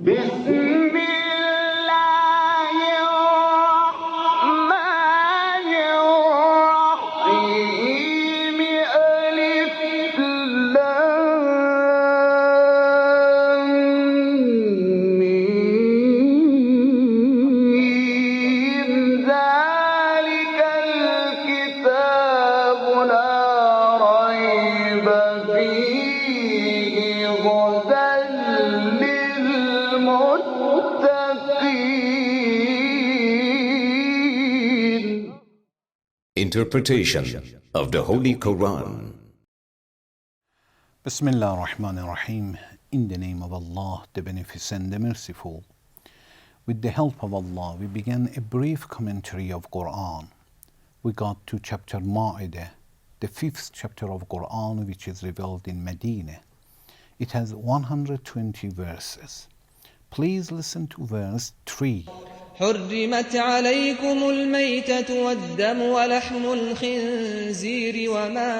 بسم الله الرحمن الرحيم ألف لام ميم ذلك الكتاب لا ريب فيه هدى للمتقين. Interpretation of the Holy Quran. Bismillah ar-Rahman ar-Rahim. In the name of Allah, the Beneficent, the Merciful. With the help of Allah, we began a brief commentary of Quran. We got to chapter Ma'idah, the 5th chapter of Quran, which is revealed in Medina. It has 120 verses. Please listen to verse 3. حرمت عليكم الميتة والدم ولحم الخنزير وما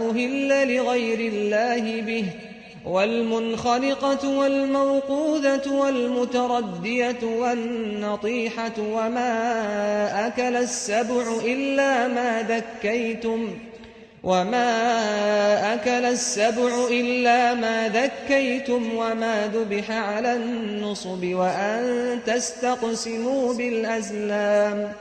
أهل لغير الله به والمنخنقة والموقوذة والمتردية والنطيحة وما أكل السبع إلا ما ذكيتم وما ذبح على النصب وأن تستقسموا بالأزلام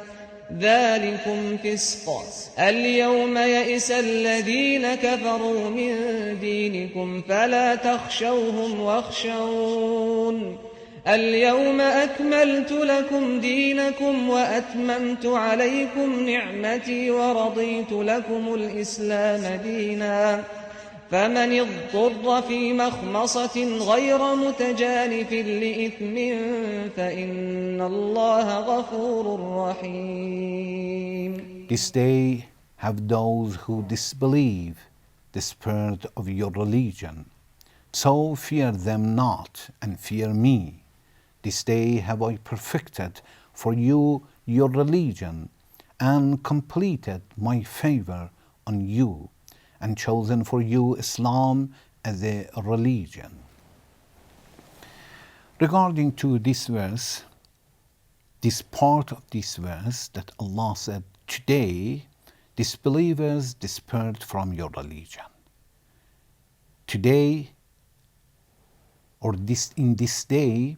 ذلكم فسق. اليوم يئس الذين كفروا من دينكم فلا تخشوهم واخشون. اليوم أكملت لكم دينكم وأتممت عليكم نعمتي ورضيت لكم الإسلام دينا. فمن اضطر في مخمصة غير متجانف لإثم فإن الله غفور رحيم. This day have those who disbelieve the spirit of your religion. So fear them not and fear me. This day have I perfected for you your religion and completed my favor on you and chosen for you Islam as a religion. Regarding to this verse, this part of this verse that Allah said, today disbelievers dispersed from your religion. Today, or in this day,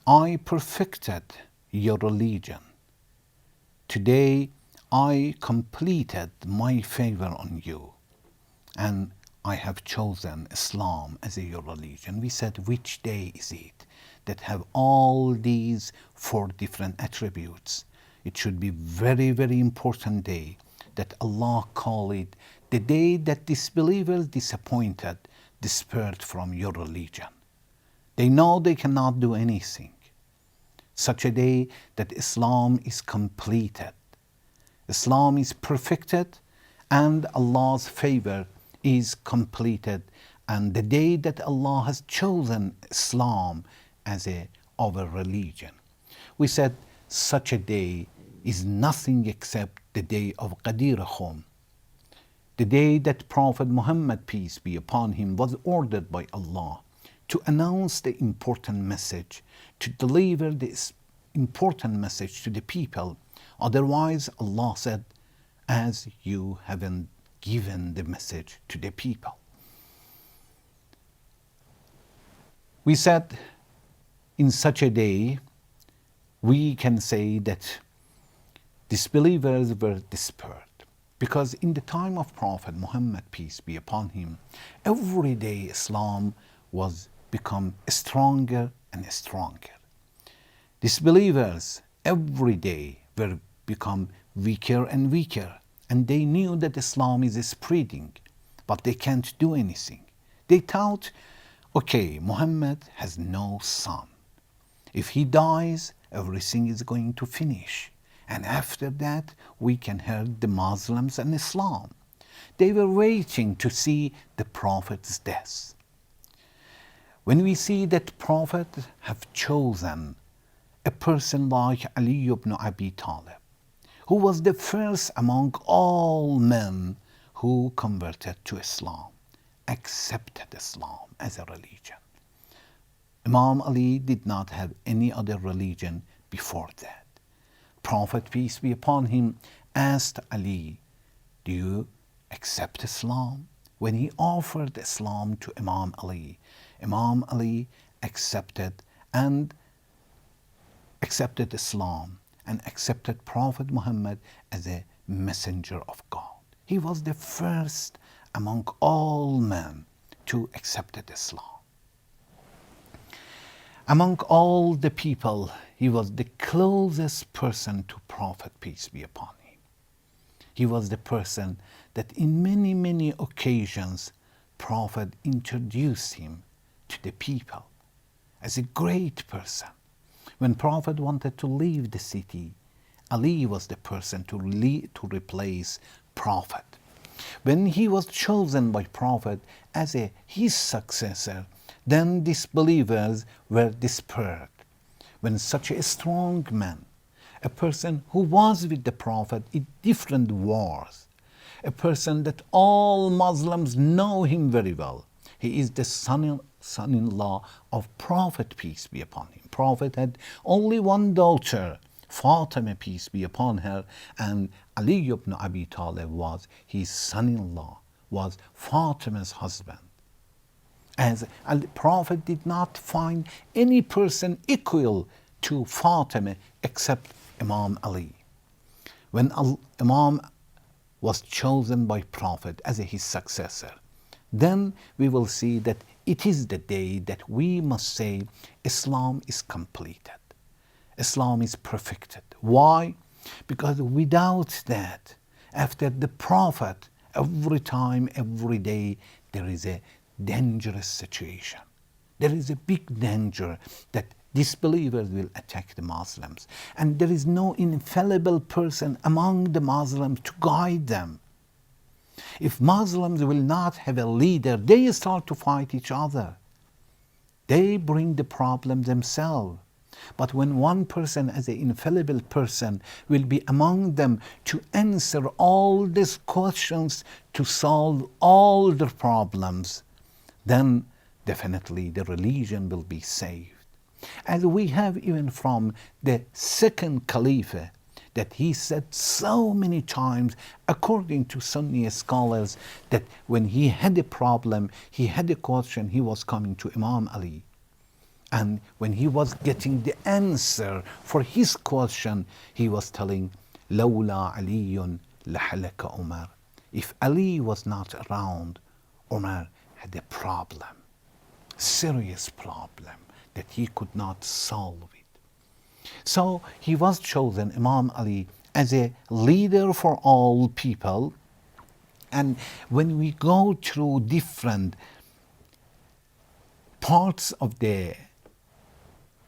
I perfected your religion. Today, I completed my favor on you, and I have chosen Islam as your religion. We said, which day is it that have all these 4 different attributes? It should be very, very important day that Allah call it the day that disbelievers disappointed, dispersed from your religion. They know they cannot do anything. Such a day that Islam is completed. Islam is perfected and Allah's favor is completed. And the day that Allah has chosen Islam as our religion. We said such a day is nothing except the day of Ghadir Khum. The day that Prophet Muhammad, peace be upon him, was ordered by Allah to announce the important message, to deliver this important message to the people. Otherwise, Allah said, as you haven't given the message to the people. We said, in such a day, we can say that disbelievers were dispersed. Because in the time of Prophet Muhammad, peace be upon him, every day Islam was become stronger and stronger. Disbelievers every day were become weaker and weaker, and they knew that Islam is spreading, but they can't do anything. They thought, okay, Muhammad has no son. If he dies, everything is going to finish. And after that, we can hurt the Muslims and Islam. They were waiting to see the Prophet's death. When we see that Prophet have chosen a person like Ali ibn Abi Talib, who was the first among all men who converted to Islam, accepted Islam as a religion. Imam Ali did not have any other religion before that. Prophet, peace be upon him, asked Ali, do you accept Islam? When he offered Islam to Imam Ali accepted Islam and accepted Prophet Muhammad as a messenger of God. He was the first among all men to accept Islam. Among all the people, he was the closest person to Prophet, peace be upon him. He was the person that in many, many occasions, Prophet introduced him to the people as a great person. When Prophet wanted to leave the city, Ali was the person to replace Prophet. When he was chosen by Prophet as his successor, then disbelievers were dispersed. When such a strong man, a person who was with the Prophet in different wars, a person that all Muslims know him very well, he is the son-in-law of Prophet, peace be upon him. Prophet had only one daughter, Fatima, peace be upon her, and Ali ibn Abi Talib was his son-in-law, was Fatima's husband. As the Prophet did not find any person equal to Fatima except Imam Ali. When Imam was chosen by Prophet as his successor, then we will see that it is the day that we must say Islam is completed. Islam is perfected. Why? Because without that, after the Prophet, every time, every day, there is a dangerous situation. There is a big danger that disbelievers will attack the Muslims. And there is no infallible person among the Muslims to guide them. If Muslims will not have a leader, they start to fight each other. They bring the problem themselves. But when one person as an infallible person will be among them to answer all these questions, to solve all the problems, then definitely the religion will be saved. As we have even from the second Caliph, that he said so many times, according to Sunni scholars, that when he had a problem, he had a question, he was coming to Imam Ali. And when he was getting the answer for his question, he was telling, Lawla Aliyun lahalaka Umar. If Ali was not around, Umar had a problem, serious problem, that he could not solve it. So he was chosen, Imam Ali, as a leader for all people. And when we go through different parts of the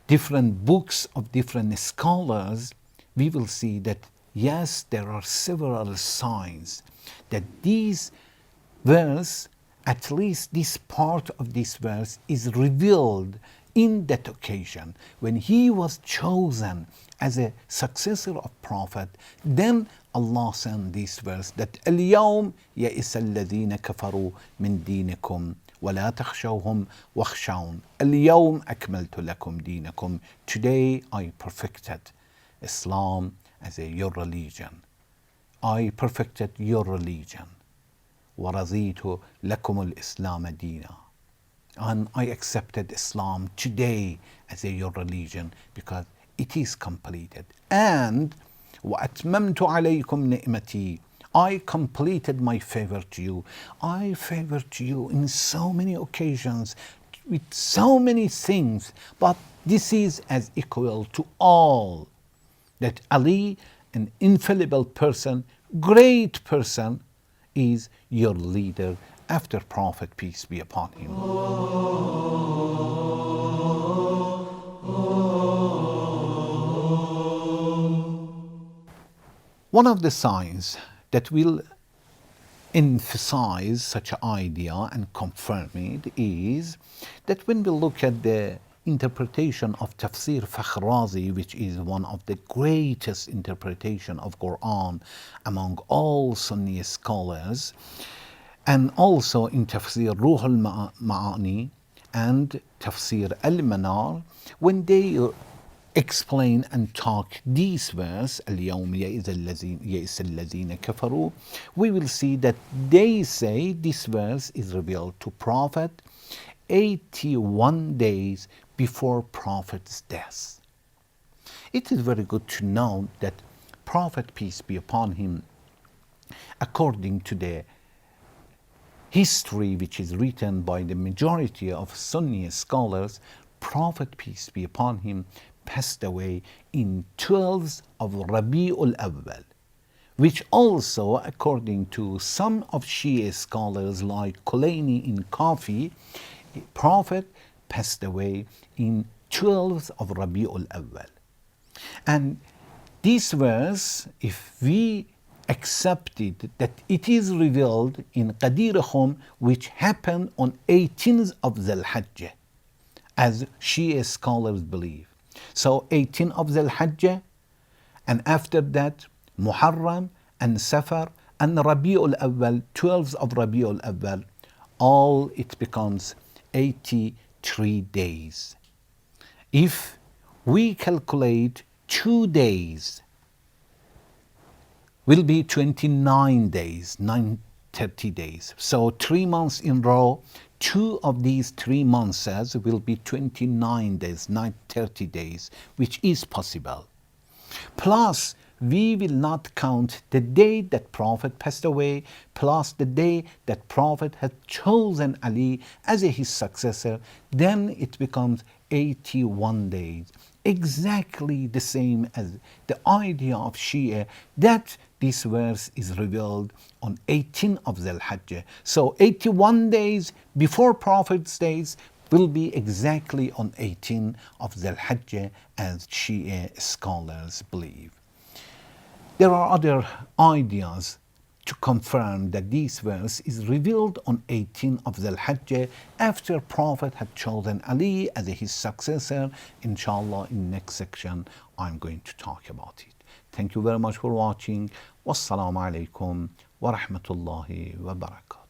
different books of different scholars, we will see that yes, there are several signs that these verse, at least this part of this verse, is revealed in that occasion when he was chosen as a successor of Prophet. Then Allah sent this verse that اليوم يئس الذين كفروا من دينكم ولا تخشوهم واخشون اليوم أكملت لكم دينكم. Today I perfected Islam as your religion. I perfected your religion. ورضيت لكم الإسلام دينا. And I accepted Islam today as your religion because it is completed. And وَأَتْمَمْتُ عَلَيْكُمْ نِعْمَتِي. I completed my favor to you. I favored you in so many occasions with so many things, but this is as equal to all. That Ali, an infallible person, great person, is your leader after Prophet, peace be upon him. One of the signs that will emphasize such an idea and confirm it is that when we look at the interpretation of Tafsir Fakhr Razi, which is one of the greatest interpretation of Quran among all Sunni scholars, and also in Tafsir Ruh al-Ma'ani, and Tafsir al-Manar, when they explain and talk this verse, اليوم يئس الذين كفروا, we will see that they say this verse is revealed to Prophet 81 days before Prophet's death. It is very good to know that Prophet, peace be upon him, according to the history which is written by the majority of Sunni scholars, Prophet, peace be upon him, passed away in 12th of Rabi'ul Awwal, which also, according to some of Shia scholars like Kulaini in Kafi, Prophet passed away in 12th of Rabi'ul Awwal. And this verse, if we accepted that it is revealed in Qadirahum, which happened on 18th of Dhul Hajjah, as Shia scholars believe. So 18th of Dhul Hajjah, and after that Muharram and Safar and Rabi'ul Awwal, 12th of Rabi'ul Awwal, all it becomes 83 days. If we calculate 2 days, will be 29 days, 30 days. So 3 months in row, 2 of these 3 months will be 29 days, 30 days, which is possible. Plus, we will not count the day that Prophet passed away, plus the day that Prophet had chosen Ali as his successor, then it becomes 81 days. Exactly the same as the idea of Shia that this verse is revealed on 18 of Dhul Hajjah. So 81 days before Prophet's days will be exactly on 18 of Dhul Hajjah as Shia scholars believe. There are other ideas to confirm that this verse is revealed on 18 of Dhul Hajjah after Prophet had chosen Ali as his successor. Inshallah, in next section I'm going to talk about it. Thank you very much for watching. Wassalamu alaikum wa rahmatullahi wa barakatuh.